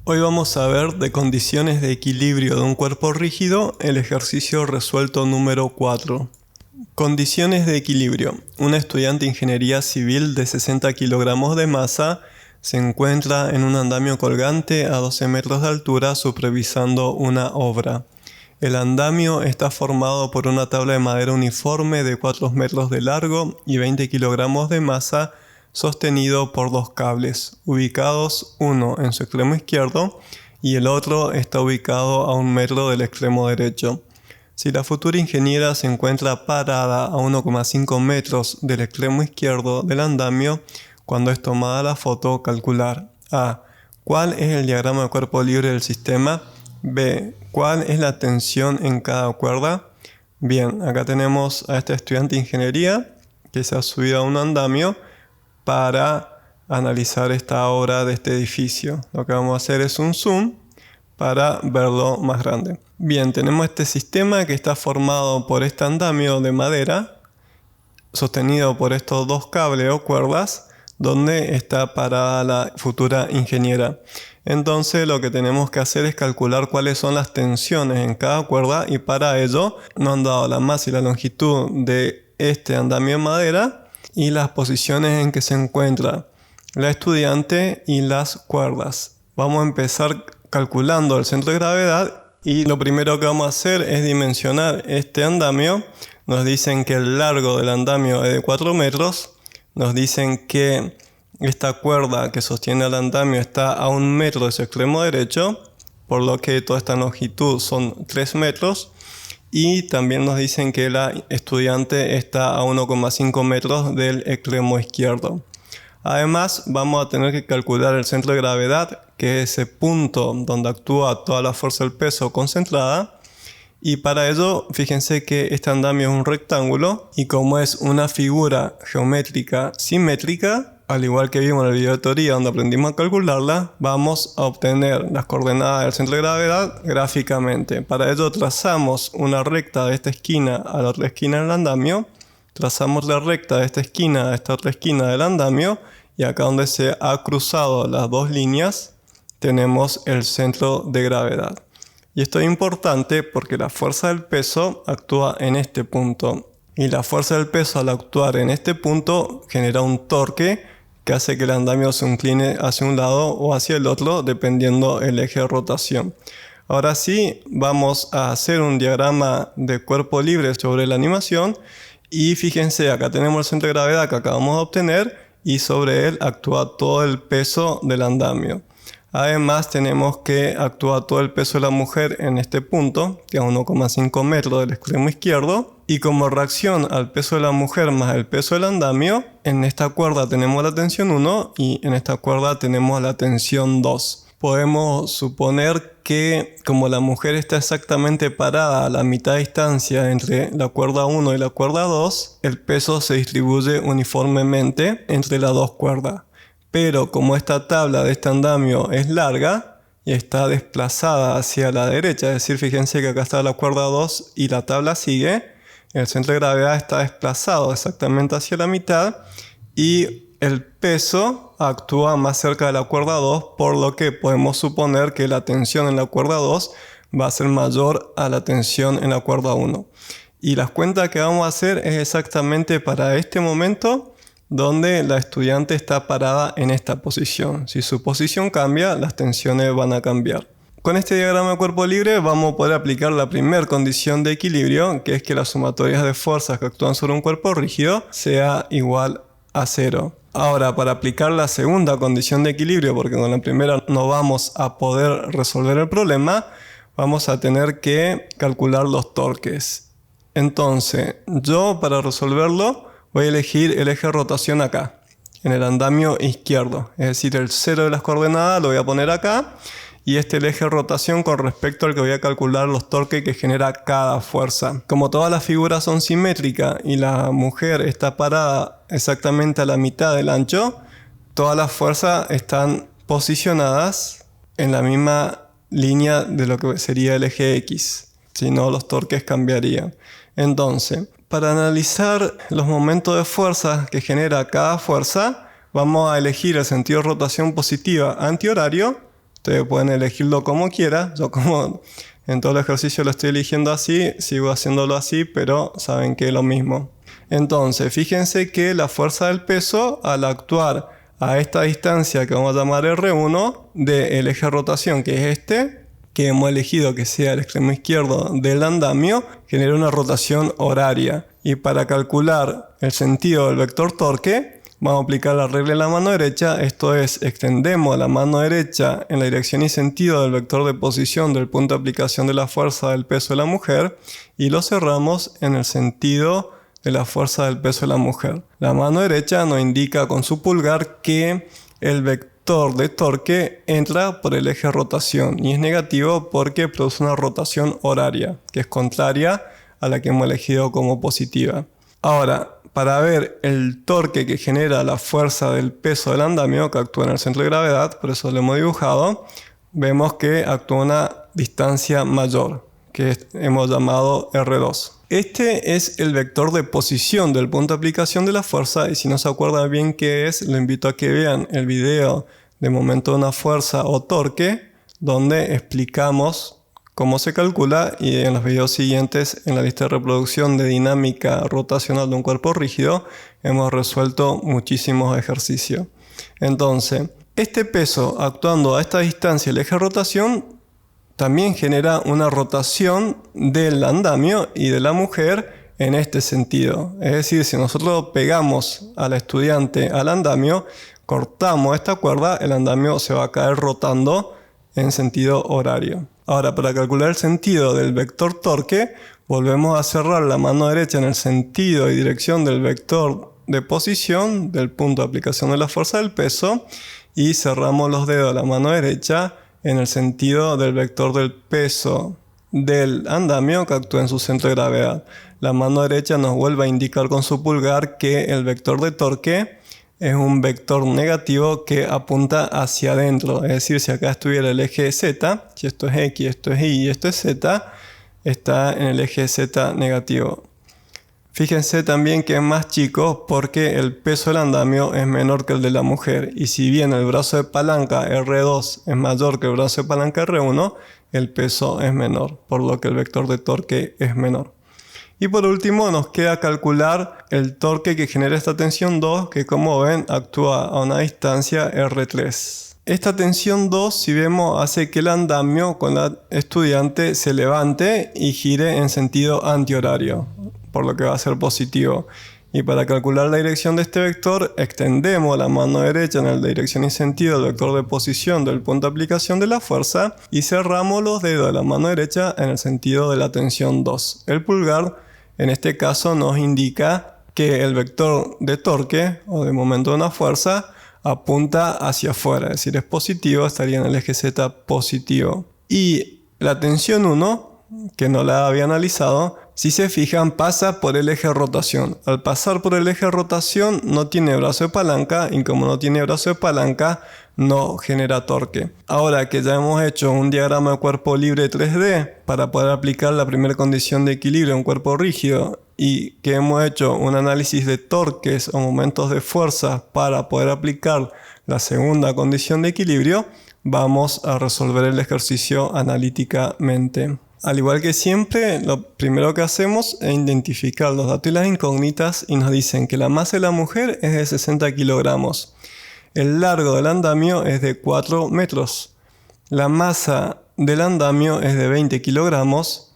Hoy vamos a ver de condiciones de equilibrio de un cuerpo rígido el ejercicio resuelto número 4. Condiciones de equilibrio. Un estudiante de ingeniería civil de 60 kilogramos de masa se encuentra en un andamio colgante a 12 metros de altura supervisando una obra. El andamio está formado por una tabla de madera uniforme de 4 metros de largo y 20 kilogramos de masa, sostenido por dos cables, ubicados uno en su extremo izquierdo y el otro está ubicado a 1 metro del extremo derecho. Si la futura ingeniera se encuentra parada a 1,5 metros del extremo izquierdo del andamio, cuando es tomada la foto, calcular a. ¿Cuál es el diagrama de cuerpo libre del sistema? B. ¿Cuál es la tensión en cada cuerda? Bien, acá tenemos a este estudiante de ingeniería que se ha subido a un andamio para analizar esta obra de este edificio. Lo que vamos a hacer es un zoom para verlo más grande. Bien, tenemos este sistema que está formado por este andamio de madera sostenido por estos dos cables o cuerdas donde está parada la futura ingeniera. Entonces lo que tenemos que hacer es calcular cuáles son las tensiones en cada cuerda y para ello nos han dado la masa y la longitud de este andamio de madera y las posiciones en que se encuentra la estudiante y las cuerdas. Vamos a empezar calculando el centro de gravedad y lo primero que vamos a hacer es dimensionar este andamio. Nos dicen que el largo del andamio es de 4 metros. Nos dicen que esta cuerda que sostiene el andamio está a 1 metro de su extremo derecho, por lo que toda esta longitud son 3 metros. Y también nos dicen que la estudiante está a 1,5 metros del extremo izquierdo. Además, vamos a tener que calcular el centro de gravedad, que es ese punto donde actúa toda la fuerza del peso concentrada. Y para ello, fíjense que este andamio es un rectángulo y como es una figura geométrica simétrica, al igual que vimos en el video de teoría donde aprendimos a calcularla, vamos a obtener las coordenadas del centro de gravedad gráficamente. Para ello trazamos una recta de esta esquina a la otra esquina del andamio, trazamos la recta de esta esquina a esta otra esquina del andamio y acá donde se ha cruzado las dos líneas tenemos el centro de gravedad. Y esto es importante porque la fuerza del peso actúa en este punto. Y la fuerza del peso al actuar en este punto genera un torque que hace que el andamio se incline hacia un lado o hacia el otro dependiendo el eje de rotación. Ahora sí, vamos a hacer un diagrama de cuerpo libre sobre la animación. Y fíjense, acá tenemos el centro de gravedad que acabamos de obtener y sobre él actúa todo el peso del andamio. Además tenemos que actúa todo el peso de la mujer en este punto, que es 1,5 metros del extremo izquierdo. Y como reacción al peso de la mujer más el peso del andamio, en esta cuerda tenemos la tensión 1 y en esta cuerda tenemos la tensión 2. Podemos suponer que como la mujer está exactamente parada a la mitad de distancia entre la cuerda 1 y la cuerda 2, el peso se distribuye uniformemente entre las dos cuerdas. Pero como esta tabla de este andamio es larga y está desplazada hacia la derecha, es decir, fíjense que acá está la cuerda 2 y la tabla sigue, el centro de gravedad está desplazado exactamente hacia la mitad y el peso actúa más cerca de la cuerda 2, por lo que podemos suponer que la tensión en la cuerda 2 va a ser mayor a la tensión en la cuerda 1. Y las cuentas que vamos a hacer es exactamente para este momento donde la estudiante está parada en esta posición. Si su posición cambia, las tensiones van a cambiar. Con este diagrama de cuerpo libre vamos a poder aplicar la primera condición de equilibrio, que es que las sumatorias de fuerzas que actúan sobre un cuerpo rígido sea igual a 0. Ahora, para aplicar la segunda condición de equilibrio, porque con la primera no vamos a poder resolver el problema, vamos a tener que calcular los torques. Entonces, yo para resolverlo voy a elegir el eje de rotación acá, en el andamio izquierdo. Es decir, el 0 de las coordenadas lo voy a poner acá. Y este es el eje de rotación con respecto al que voy a calcular los torques que genera cada fuerza. Como todas las figuras son simétricas y la mujer está parada exactamente a la mitad del ancho, todas las fuerzas están posicionadas en la misma línea de lo que sería el eje X. Si no, los torques cambiarían. Entonces, para analizar los momentos de fuerza que genera cada fuerza, vamos a elegir el sentido de rotación positiva antihorario Ustedes pueden elegirlo como quieran. Yo como en todo el ejercicio lo estoy eligiendo así, sigo haciéndolo así, pero saben que es lo mismo. Entonces, fíjense que la fuerza del peso al actuar a esta distancia que vamos a llamar R1 del eje de rotación, que es este, que hemos elegido que sea el extremo izquierdo del andamio, genera una rotación horaria. Y para calcular el sentido del vector torque, vamos a aplicar la regla de la mano derecha. Esto es, extendemos la mano derecha en la dirección y sentido del vector de posición del punto de aplicación de la fuerza del peso de la mujer y lo cerramos en el sentido de la fuerza del peso de la mujer. La mano derecha nos indica con su pulgar que el vector de torque entra por el eje de rotación y es negativo porque produce una rotación horaria, que es contraria a la que hemos elegido como positiva. Ahora, para ver el torque que genera la fuerza del peso del andamio que actúa en el centro de gravedad, por eso lo hemos dibujado, vemos que actúa a una distancia mayor, que hemos llamado R2. Este es el vector de posición del punto de aplicación de la fuerza y si no se acuerdan bien qué es, lo invito a que vean el video de momento de una fuerza o torque donde explicamos cómo se calcula y en los videos siguientes en la lista de reproducción de dinámica rotacional de un cuerpo rígido hemos resuelto muchísimos ejercicios. Entonces, este peso actuando a esta distancia el eje de rotación también genera una rotación del andamio y de la mujer en este sentido. Es decir, si nosotros pegamos al estudiante al andamio, cortamos esta cuerda, el andamio se va a caer rotando en sentido horario. Ahora, para calcular el sentido del vector torque, volvemos a cerrar la mano derecha en el sentido y dirección del vector de posición del punto de aplicación de la fuerza del peso y cerramos los dedos de la mano derecha en el sentido del vector del peso del andamio que actúa en su centro de gravedad. La mano derecha nos vuelve a indicar con su pulgar que el vector de torque es un vector negativo que apunta hacia adentro. Es decir, si acá estuviera el eje Z, si esto es X, esto es Y y esto es Z, está en el eje Z negativo. Fíjense también que es más chico porque el peso del andamio es menor que el de la mujer. Y si bien el brazo de palanca R2 es mayor que el brazo de palanca R1, el peso es menor, por lo que el vector de torque es menor. Y por último nos queda calcular el torque que genera esta tensión 2, que como ven actúa a una distancia R3. Esta tensión 2, si vemos, hace que el andamio con la estudiante se levante y gire en sentido antihorario, por lo que va a ser positivo. Y para calcular la dirección de este vector, extendemos la mano derecha en la dirección y sentido del vector de posición del punto de aplicación de la fuerza y cerramos los dedos de la mano derecha en el sentido de la tensión 2. El pulgar, en este caso, nos indica que el vector de torque o de momento de una fuerza apunta hacia afuera, es decir, es positivo, estaría en el eje Z positivo. Y la tensión 1, que no la había analizado, si se fijan pasa por el eje de rotación. Al pasar por el eje de rotación no tiene brazo de palanca y como no tiene brazo de palanca no genera torque. Ahora que ya hemos hecho un diagrama de cuerpo libre 3D para poder aplicar la primera condición de equilibrio en un cuerpo rígido y que hemos hecho un análisis de torques o momentos de fuerza para poder aplicar la segunda condición de equilibrio, vamos a resolver el ejercicio analíticamente. Al igual que siempre, lo primero que hacemos es identificar los datos y las incógnitas y nos dicen que la masa de la mujer es de 60 kilogramos. El largo del andamio es de 4 metros. La masa del andamio es de 20 kilogramos.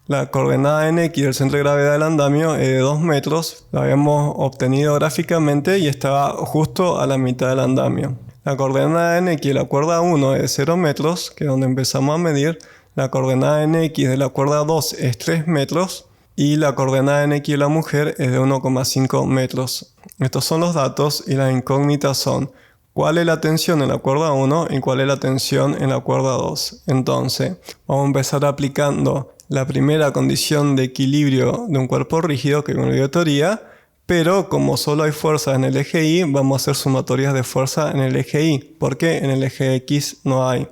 La coordenada en X del centro de gravedad del andamio es de 2 metros. La habíamos obtenido gráficamente y estaba justo a la mitad del andamio. La coordenada en X de la cuerda 1 es 0 metros, que es donde empezamos a medir. La coordenada en X de la cuerda 2 es 3 metros y la coordenada en X de la mujer es de 1,5 metros. Estos son los datos y las incógnitas son cuál es la tensión en la cuerda 1 y cuál es la tensión en la cuerda 2. Entonces, vamos a empezar aplicando la primera condición de equilibrio de un cuerpo rígido que viene de teoría, pero como solo hay fuerza en el eje Y, vamos a hacer sumatorias de fuerza en el eje Y, porque en el eje X no hay.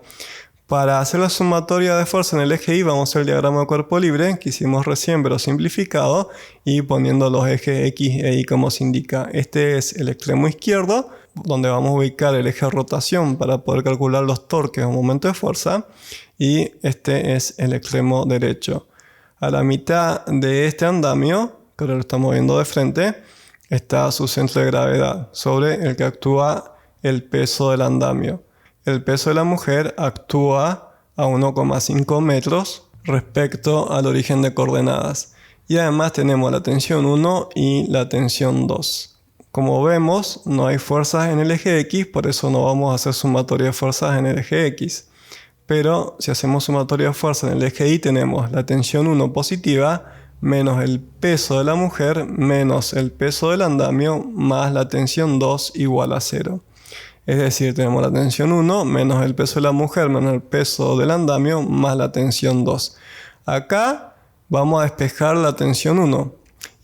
Para hacer la sumatoria de fuerza en el eje Y vamos a hacer el diagrama de cuerpo libre que hicimos recién pero simplificado y poniendo los ejes X e Y como se indica. Este es el extremo izquierdo donde vamos a ubicar el eje de rotación para poder calcular los torques o momentos de fuerza, y este es el extremo derecho. A la mitad de este andamio, que ahora lo estamos viendo de frente, está su centro de gravedad, sobre el que actúa el peso del andamio. El peso de la mujer actúa a 1,5 metros respecto al origen de coordenadas. Y además tenemos la tensión 1 y la tensión 2. Como vemos, no hay fuerzas en el eje X, por eso no vamos a hacer sumatoria de fuerzas en el eje X. Pero si hacemos sumatoria de fuerzas en el eje Y, tenemos la tensión 1 positiva menos el peso de la mujer menos el peso del andamio más la tensión 2 igual a 0. Es decir, tenemos la tensión 1 menos el peso de la mujer menos el peso del andamio más la tensión 2. Acá vamos a despejar la tensión 1.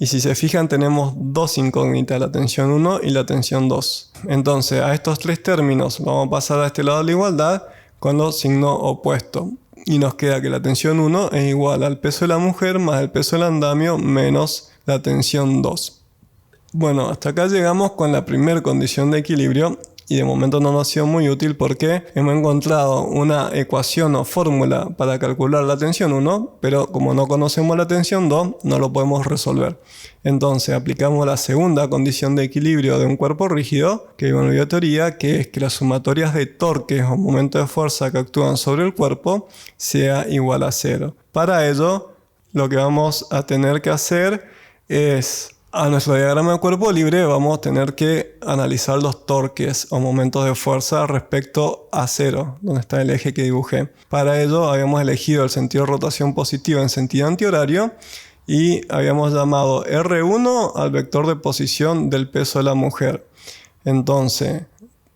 Y si se fijan, tenemos dos incógnitas, la tensión 1 y la tensión 2. Entonces, a estos tres términos vamos a pasar a este lado de la igualdad con los signos opuestos. Y nos queda que la tensión 1 es igual al peso de la mujer más el peso del andamio menos la tensión 2. Bueno, hasta acá llegamos con la primera condición de equilibrio. Y de momento no nos ha sido muy útil porque hemos encontrado una ecuación o fórmula para calcular la tensión 1, pero como no conocemos la tensión 2, no lo podemos resolver. Entonces aplicamos la segunda condición de equilibrio de un cuerpo rígido, que vimos en la bioteoría, que es que las sumatorias de torques o momentos de fuerza que actúan sobre el cuerpo sea igual a 0. Para ello, lo que vamos a tener que hacer es... A nuestro diagrama de cuerpo libre vamos a tener que analizar los torques o momentos de fuerza respecto a 0, donde está el eje que dibujé. Para ello habíamos elegido el sentido de rotación positiva en sentido antihorario y habíamos llamado R1 al vector de posición del peso de la mujer. Entonces,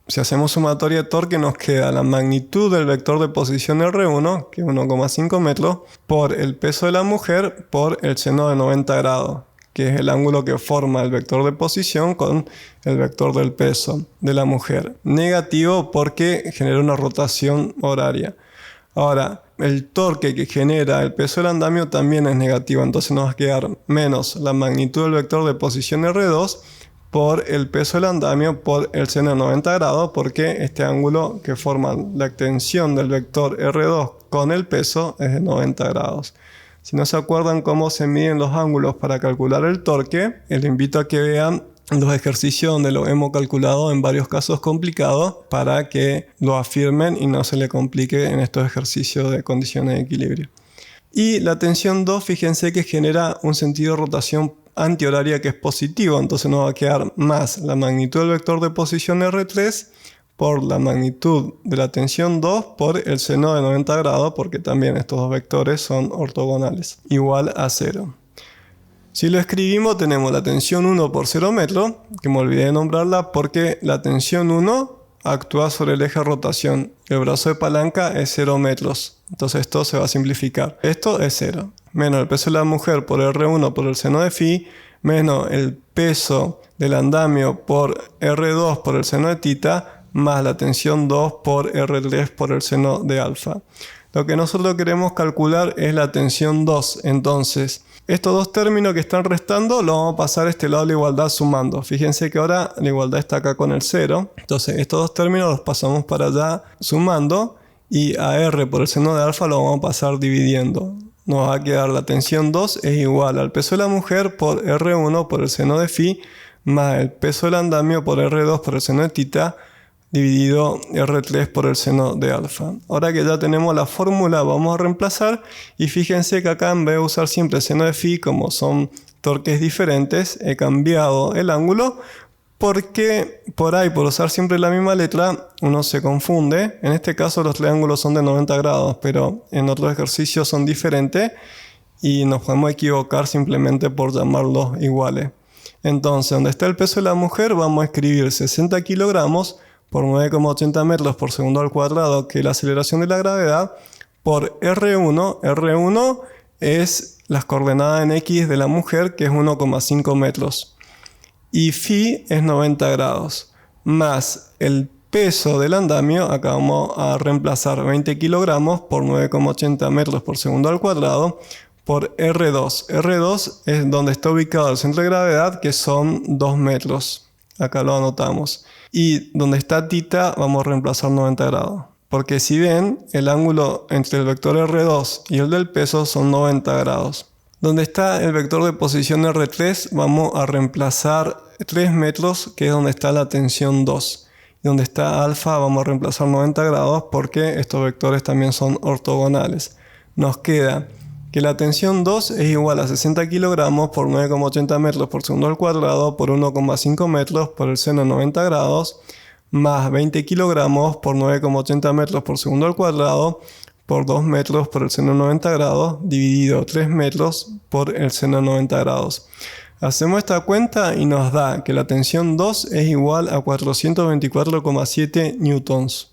si hacemos sumatoria de torque, nos queda la magnitud del vector de posición R1, que es 1,5 metros, por el peso de la mujer por el seno de 90 grados. Que es el ángulo que forma el vector de posición con el vector del peso de la mujer. Negativo porque genera una rotación horaria. Ahora, el torque que genera el peso del andamio también es negativo, entonces nos va a quedar menos la magnitud del vector de posición R2 por el peso del andamio por el seno de 90 grados, porque este ángulo que forma la extensión del vector R2 con el peso es de 90 grados. Si no se acuerdan cómo se miden los ángulos para calcular el torque, les invito a que vean los ejercicios donde lo hemos calculado en varios casos complicados para que lo afirmen y no se le complique en estos ejercicios de condiciones de equilibrio. Y la tensión 2, fíjense que genera un sentido de rotación antihoraria que es positivo, entonces nos va a quedar más la magnitud del vector de posición R3 por la magnitud de la tensión 2 por el seno de 90 grados, porque también estos dos vectores son ortogonales, igual a 0. Si lo escribimos, tenemos la tensión 1 por 0 metros, que me olvidé de nombrarla porque la tensión 1 actúa sobre el eje de rotación. El brazo de palanca es 0 metros, entonces esto se va a simplificar. Esto es 0, menos el peso de la mujer por R1 por el seno de phi, menos el peso del andamio por R2 por el seno de tita, más la tensión 2 por R3 por el seno de alfa. Lo que nosotros queremos calcular es la tensión 2. Entonces, estos dos términos que están restando los vamos a pasar a este lado de la igualdad sumando. Fíjense que ahora la igualdad está acá con el 0. Entonces, estos dos términos los pasamos para allá sumando y a R por el seno de alfa lo vamos a pasar dividiendo. Nos va a quedar la tensión 2 es igual al peso de la mujer por R1 por el seno de phi más el peso del andamio por R2 por el seno de tita dividido R3 por el seno de alfa. Ahora que ya tenemos la fórmula, vamos a reemplazar y fíjense que acá en vez de usar siempre el seno de phi, como son torques diferentes, he cambiado el ángulo porque por ahí, por usar siempre la misma letra, uno se confunde. En este caso los triángulos son de 90 grados, pero en otros ejercicios son diferentes y nos podemos equivocar simplemente por llamarlos iguales. Entonces, donde está el peso de la mujer, vamos a escribir 60 kilogramos por 9,80 metros por segundo al cuadrado, que es la aceleración de la gravedad, por R1. R1 es las coordenadas en X de la mujer, que es 1,5 metros. Y phi es 90 grados. Más el peso del andamio, acá vamos a reemplazar 20 kilogramos por 9,80 metros por segundo al cuadrado, por R2. R2 es donde está ubicado el centro de gravedad, que son 2 metros. Acá lo anotamos. Y donde está θ vamos a reemplazar 90 grados. Porque si ven, el ángulo entre el vector R2 y el del peso son 90 grados. Donde está el vector de posición R3 vamos a reemplazar 3 metros, que es donde está la tensión 2. Y donde está alfa vamos a reemplazar 90 grados porque estos vectores también son ortogonales. Nos queda que la tensión 2 es igual a 60 kilogramos por 9,80 metros por segundo al cuadrado por 1,5 metros por el seno de 90 grados más 20 kilogramos por 9,80 metros por segundo al cuadrado por 2 metros por el seno de 90 grados dividido 3 metros por el seno de 90 grados. Hacemos esta cuenta y nos da que la tensión 2 es igual a 424,7 newtons.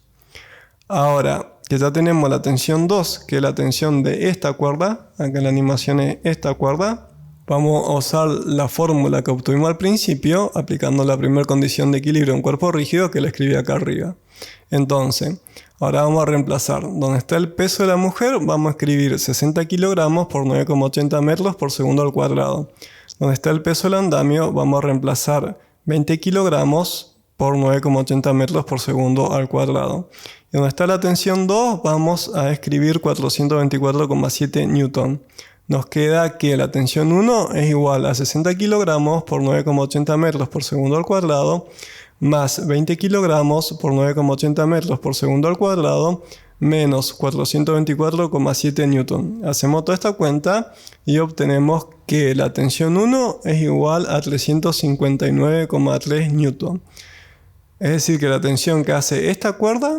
Ahora que ya tenemos la tensión 2, que es la tensión de esta cuerda, acá en la animación es esta cuerda, vamos a usar la fórmula que obtuvimos al principio, aplicando la primera condición de equilibrio en cuerpo rígido que le escribí acá arriba. Entonces, ahora vamos a reemplazar. Donde está el peso de la mujer, vamos a escribir 60 kilogramos por 9,80 metros por segundo al cuadrado. Donde está el peso del andamio, vamos a reemplazar 20 kilogramos por 9,80 metros por segundo al cuadrado. Y donde está la tensión 2, vamos a escribir 424,7 newton. Nos queda que la tensión 1 es igual a 60 kilogramos por 9,80 metros por segundo al cuadrado más 20 kilogramos por 9,80 metros por segundo al cuadrado menos 424,7 newton. Hacemos toda esta cuenta y obtenemos que la tensión 1 es igual a 359,3 newton. Es decir, que la tensión que hace esta cuerda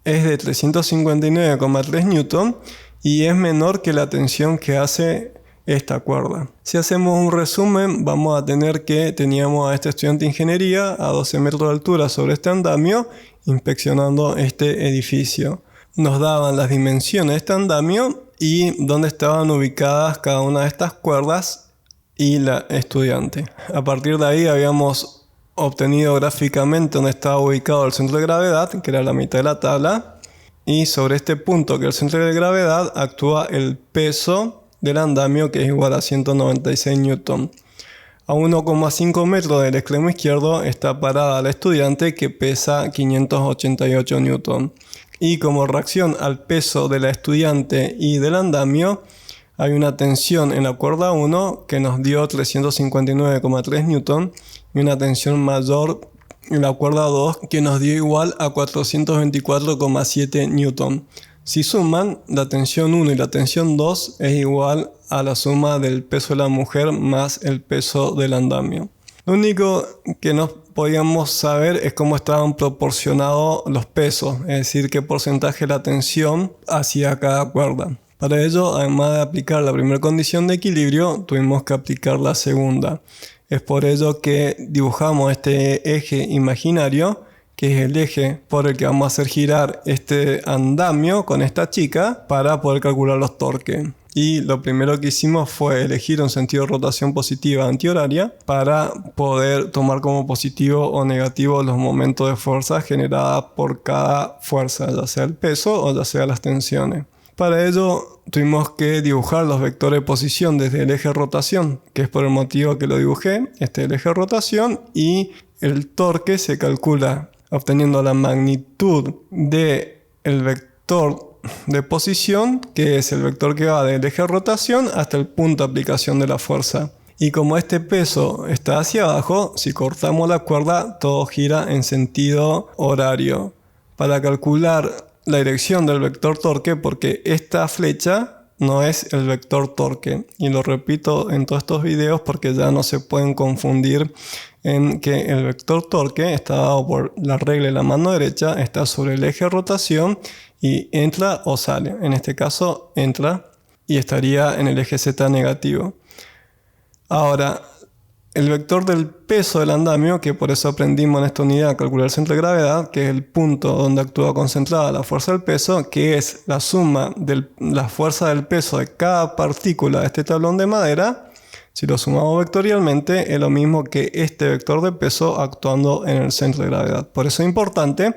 es de 359,3 newton y es menor que la tensión que hace esta cuerda. Si hacemos un resumen, vamos a tener que teníamos a este estudiante de ingeniería a 12 metros de altura sobre este andamio inspeccionando este edificio. Nos daban las dimensiones de este andamio y dónde estaban ubicadas cada una de estas cuerdas y la estudiante. A partir de ahí habíamos obtenido gráficamente dónde estaba ubicado el centro de gravedad, que era la mitad de la tabla. Y sobre este punto, que es el centro de gravedad, actúa el peso del andamio, que es igual a 196 newton. A 1,5 metros del extremo izquierdo está parada la estudiante, que pesa 588 newton. Y como reacción al peso de la estudiante y del andamio, hay una tensión en la cuerda 1 que nos dio 359,3 newton y una tensión mayor en la cuerda 2 que nos dio igual a 424,7 newton. Si suman, la tensión 1 y la tensión 2 es igual a la suma del peso de la mujer más el peso del andamio. Lo único que no podíamos saber es cómo estaban proporcionados los pesos, es decir, qué porcentaje de la tensión hacía cada cuerda. Para ello, además de aplicar la primera condición de equilibrio, tuvimos que aplicar la segunda. Es por ello que dibujamos este eje imaginario, que es el eje por el que vamos a hacer girar este andamio con esta chica para poder calcular los torques. Y lo primero que hicimos fue elegir un sentido de rotación positiva antihoraria para poder tomar como positivo o negativo los momentos de fuerza generados por cada fuerza, ya sea el peso o ya sea las tensiones. Para ello tuvimos que dibujar los vectores de posición desde el eje de rotación, que es por el motivo que lo dibujé, este es el eje de rotación, y el torque se calcula obteniendo la magnitud del vector de posición, que es el vector que va del eje de rotación hasta el punto de aplicación de la fuerza. Y como este peso está hacia abajo, si cortamos la cuerda, todo gira en sentido horario. Para calcular la dirección del vector torque, porque esta flecha no es el vector torque, y lo repito en todos estos videos porque ya no se pueden confundir en que el vector torque está dado por la regla de la mano derecha, está sobre el eje de rotación y entra o sale. En este caso entra y estaría en el eje Z negativo. Ahora, el vector del peso del andamio, que por eso aprendimos en esta unidad a calcular el centro de gravedad, que es el punto donde actúa concentrada la fuerza del peso, que es la suma de la fuerza del peso de cada partícula de este tablón de madera. Si lo sumamos vectorialmente, es lo mismo que este vector de peso actuando en el centro de gravedad. Por eso es importante,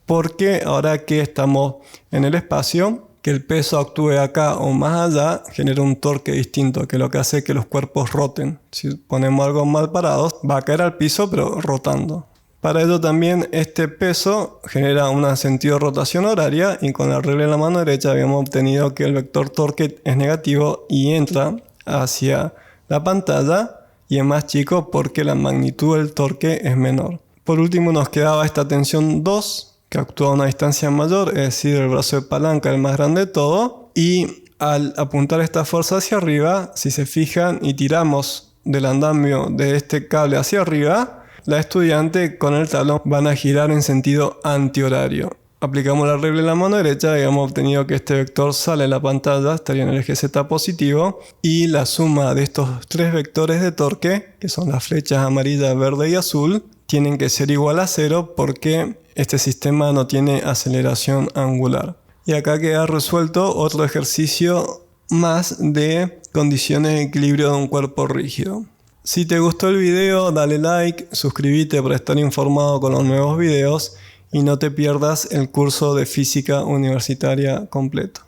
porque ahora que estamos en el espacio, que el peso actúe acá o más allá genera un torque distinto, que lo que hace que los cuerpos roten. Si ponemos algo mal parado, va a caer al piso pero rotando. Para ello también este peso genera un sentido de rotación horaria, y con la regla en la mano derecha habíamos obtenido que el vector torque es negativo y entra hacia la pantalla y es más chico porque la magnitud del torque es menor. Por último nos quedaba esta tensión 2, que actúa a una distancia mayor, es decir, el brazo de palanca el más grande de todo, y al apuntar esta fuerza hacia arriba, si se fijan y tiramos del andamio de este cable hacia arriba, la estudiante con el talón van a girar en sentido antihorario. Aplicamos la regla en la mano derecha y hemos obtenido que este vector sale de la pantalla, estaría en el eje Z positivo, y la suma de estos tres vectores de torque, que son las flechas amarilla, verde y azul, tienen que ser igual a 0 porque este sistema no tiene aceleración angular. Y acá queda resuelto otro ejercicio más de condiciones de equilibrio de un cuerpo rígido. Si te gustó el video, dale like, suscríbete para estar informado con los nuevos videos y no te pierdas el curso de física universitaria completo.